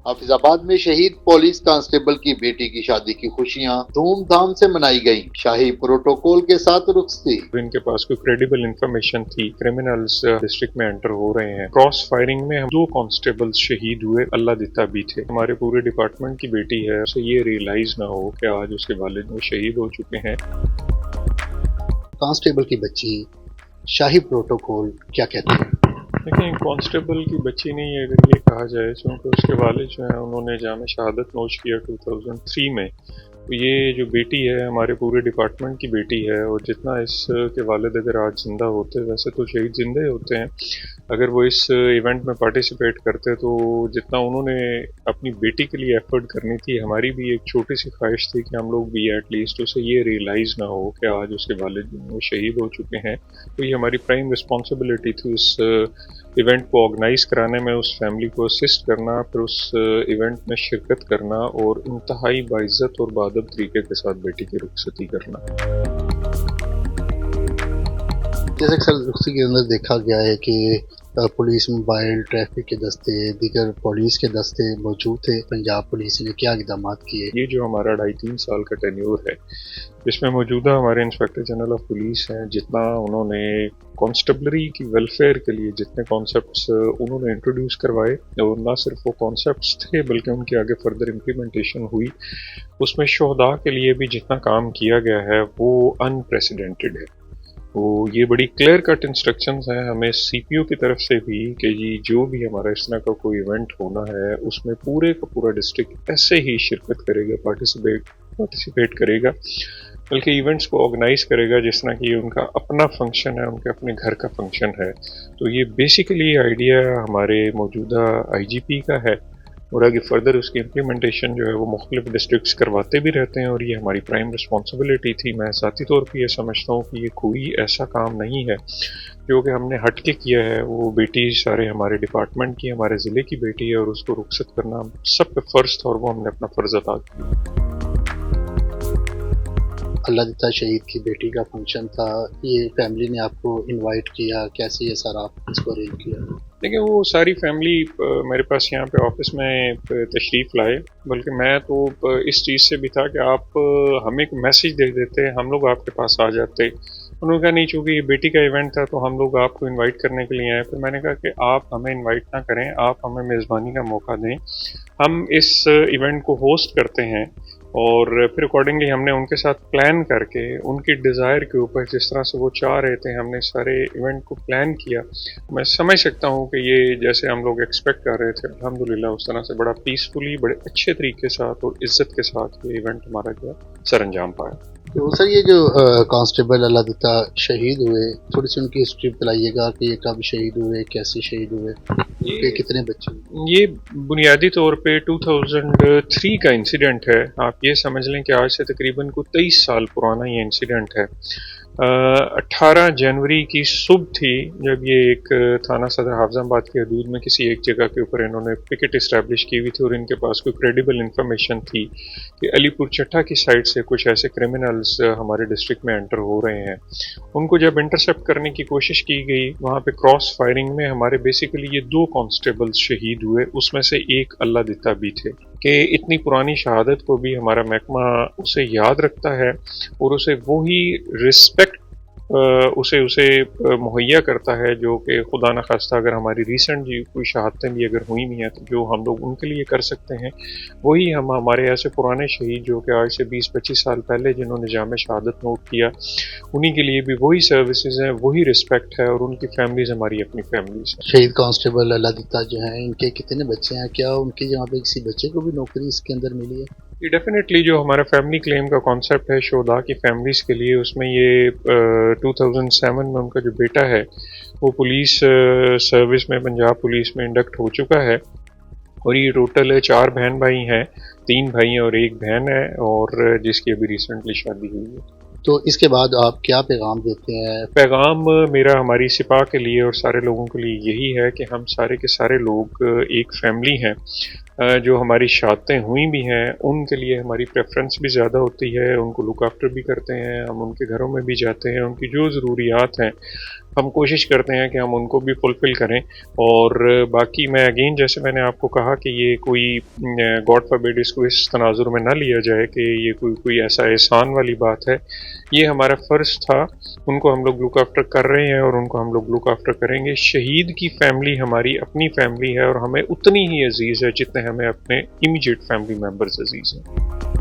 हाफिजाबाद में शहीद police constable की बेटी की शादी की खुशियां धूमधाम से मनाई गईं। शाही प्रोटोकॉल के साथ रुखसती। इनके पास कोई क्रेडिबल इंफॉर्मेशन थी, क्रिमिनल्स डिस्ट्रिक्ट में एंटर हो रहे हैं। क्रॉस फायरिंग में हम 2 कांस्टेबल्स शहीद हुए, अल्लाह दिता भी थे। हमारे पूरे डिपार्टमेंट की बेटी है, उसे ये रियलाइज ना हो कि आज उसके वालिद वो शहीद हो चुके हैं। कांस्टेबल की बच्ची, शाही प्रोटोकॉल क्या कहते हैं? लेकिन कांस्टेबल की बच्ची नहीं है अगर ये कहा जाए, क्योंकि उसके वालिद जो है उन्होंने जाम शहादत नोश किया 2003 में। तो ये जो बेटी है हमारे पूरे डिपार्टमेंट की बेटी है, और जितना इसके वालिद अगर आज जिंदा होते, वैसे तो शहीद जिंदे होते हैं, अगर वो इस इवेंट में पार्टिसिपेट करते तो जितना उन्होंने अपनी बेटी के लिए एफर्ट करनी थी, हमारी भी एक छोटी सी ख्वाहिश थी कि हम लोग भी एटलीस्ट उसे ये रियलाइज़ ना हो कि आज उसके वालिद वो शहीद हो चुके हैं। तो ये हमारी प्राइम रिस्पॉन्सिबिलिटी थी उस इवेंट को ऑर्गेनाइज कराने में, उस फैमिली को असिस्ट करना, फिर उस इवेंट में शिरकत करना और इंतहाई बाइज्जत और बाअदब तरीके के साथ बेटी की रुखसती करना। जैसे अक्सर रुखसती के अंदर देखा गया है कि पुलिस, मोबाइल, ट्रैफिक के दस्ते, दीगर पुलिस के दस्ते मौजूद थे। पंजाब पुलिस ने क्या इक़दाम किए? ये जो हमारा 2.5-3 साल का टेन्योर है, जिसमें मौजूदा हमारे इंस्पेक्टर जनरल ऑफ पुलिस हैं, जितना उन्होंने कांस्टेबलरी की वेलफेयर के लिए जितने कॉन्सेप्ट्स उन्होंने इंट्रोड्यूस करवाए, और ना सिर्फ वो कॉन्सेप्ट्स थे बल्कि उनकी आगे फर्दर इम्प्लीमेंटेशन हुई, उसमें शोहदा के लिए भी जितना काम किया गया है वो अनप्रेसिडेंटेड है। तो ये बड़ी क्लियर कट इंस्ट्रक्शंस हैं हमें सीपीओ की तरफ से भी कि जी जो भी हमारा इस तरह का कोई इवेंट होना है उसमें पूरे का पूरा डिस्ट्रिक्ट ऐसे ही शिरकत करेगा, पार्टिसिपेट करेगा, बल्कि इवेंट्स को ऑर्गेनाइज करेगा जिस तरह की उनका अपना फंक्शन है, उनके अपने घर का फंक्शन है। तो ये बेसिकली आइडिया हमारे मौजूदा आईजीपी का है, और आगे फर्दर उसकी इम्प्लीमेंटेशन जो है वो मुख्तलिफ डिस्ट्रिक्ट्स करवाते भी रहते हैं, और ये हमारी प्राइम रिस्पॉन्सिबिलिटी थी। मैं ज़ाती तौर पर यह समझता हूँ कि ये कोई ऐसा काम नहीं है जो कि हमने हट के किया है। वो बेटी सारे हमारे डिपार्टमेंट की, हमारे ज़िले की बेटी है, और उसको रुखसत करना सब पे फ़र्ज़ था, और वो हमने अपना फ़र्ज़ अदा किया। अल्लाह दिता शहीद की बेटी का फंक्शन था, ये फैमिली ने आपको इनवाइट किया, कैसे ये सारा आप इसको अरेंज किया? देखिए वो सारी फैमिली मेरे पास यहाँ पे ऑफिस में तशरीफ़ लाए, बल्कि मैं तो इस चीज़ से भी था कि आप हमें एक मैसेज दे देते, हम लोग आपके पास आ जाते। उन्होंने कहा नहीं, चूँकि ये बेटी का इवेंट था तो हम लोग आपको इनवाइट करने के लिए आए। फिर मैंने कहा कि आप हमें इनवाइट ना करें, आप हमें मेज़बानी का मौका दें, हम इस इवेंट को होस्ट करते हैं। और फिर अकॉर्डिंगली हमने उनके साथ प्लान करके उनकी डिज़ायर के ऊपर जिस तरह से वो चाह रहे थे, हमने सारे इवेंट को प्लान किया। मैं समझ सकता हूँ कि ये जैसे हम लोग एक्सपेक्ट कर रहे थे, अल्हम्दुलिल्लाह उस तरह से बड़ा पीसफुली, बड़े अच्छे तरीके के साथ और इज़्ज़त के साथ ये इवेंट हमारा जो सर अंजाम पाया। तो सर ये जो कांस्टेबल अल्लाह दिता शहीद हुए, थोड़ी सी उनकी हिस्ट्री बताइएगा कि ये कब शहीद हुए, कैसे शहीद हुए, ये कितने बच्चे? ये बुनियादी तौर पे 2003 का इंसिडेंट है। आप ये समझ लें कि आज से तकरीबन को 23 साल पुराना ये इंसिडेंट है। 18 जनवरी की सुबह थी जब ये एक थाना सदर हाफिजाबाद की हदूद में किसी एक जगह के ऊपर इन्होंने पिकेट इस्टेब्लिश की हुई थी, और इनके पास कोई क्रेडिबल इंफॉर्मेशन थी कि अलीपुर चट्टा की साइड से कुछ ऐसे क्रिमिनल्स हमारे डिस्ट्रिक्ट में एंटर हो रहे हैं। उनको जब इंटरसेप्ट करने की कोशिश की गई, वहाँ पे क्रॉस फायरिंग में हमारे बेसिकली ये 2 कांस्टेबल्स शहीद हुए, उसमें से एक अल्लाह दिता भी थे। कि इतनी पुरानी शहादत को भी हमारा महकमा उसे याद रखता है और उसे वही रिस्पेक्ट उसे मुहैया करता है जो कि खुदा न खास्ता अगर हमारी रिसेंट जी कोई शहादतें भी अगर हुई भी हैं तो जो हम लोग उनके लिए कर सकते हैं, वही हम हमारे ऐसे पुराने शहीद जो कि आज से 20-25 साल पहले जिन्होंने जाम शहादत नोट किया, उन्हीं के लिए भी वही सर्विसेज हैं, वही रिस्पेक्ट है, और उनकी फैमिलीज हमारी अपनी फैमिलीज हैं। शहीद कांस्टेबल अल्लाह दिता जो हैं, इनके कितने बच्चे हैं? क्या उनकी जहाँ पे किसी बच्चे को भी नौकरी इसके अंदर मिली है? ये डेफिनेटली जो हमारा फैमिली क्लेम का कॉन्सेप्ट है शोधा की फैमिलीज के लिए, उसमें ये 2007 में उनका जो बेटा है वो पुलिस सर्विस में, पंजाब पुलिस में इंडक्ट हो चुका है, और ये टोटल 4 बहन भाई हैं, 3 भाई और 1 बहन है, और जिसकी अभी रिसेंटली शादी हुई है। तो इसके बाद आप क्या पैगाम देते हैं? पैगाम मेरा हमारी सिपा के लिए और सारे लोगों के लिए यही है कि हम सारे के सारे लोग एक फैमिली हैं। जो हमारी शादतें हुई भी हैं उनके लिए हमारी प्रेफरेंस भी ज़्यादा होती है, उनको लुक आफ्टर भी करते हैं, हम उनके घरों में भी जाते हैं, उनकी जो ज़रूरियात हैं हम कोशिश करते हैं कि हम उनको भी फुलफिल करें। और बाकी मैं अगेन जैसे मैंने आपको कहा कि ये कोई गॉड फॉरबिड इसको इस तनाजुर में ना लिया जाए कि ये कोई ऐसा एहसान वाली बात है। ये हमारा फ़र्ज़ था, उनको हम लोग लुक आफ्टर कर रहे हैं और उनको हम लोग लुक आफ्टर करेंगे। शहीद की फैमिली हमारी अपनी फैमिली है और हमें उतनी ही अजीज़ है जितने हमें अपने इमीडिएट फैमिली मेम्बर्स अजीज़ हैं।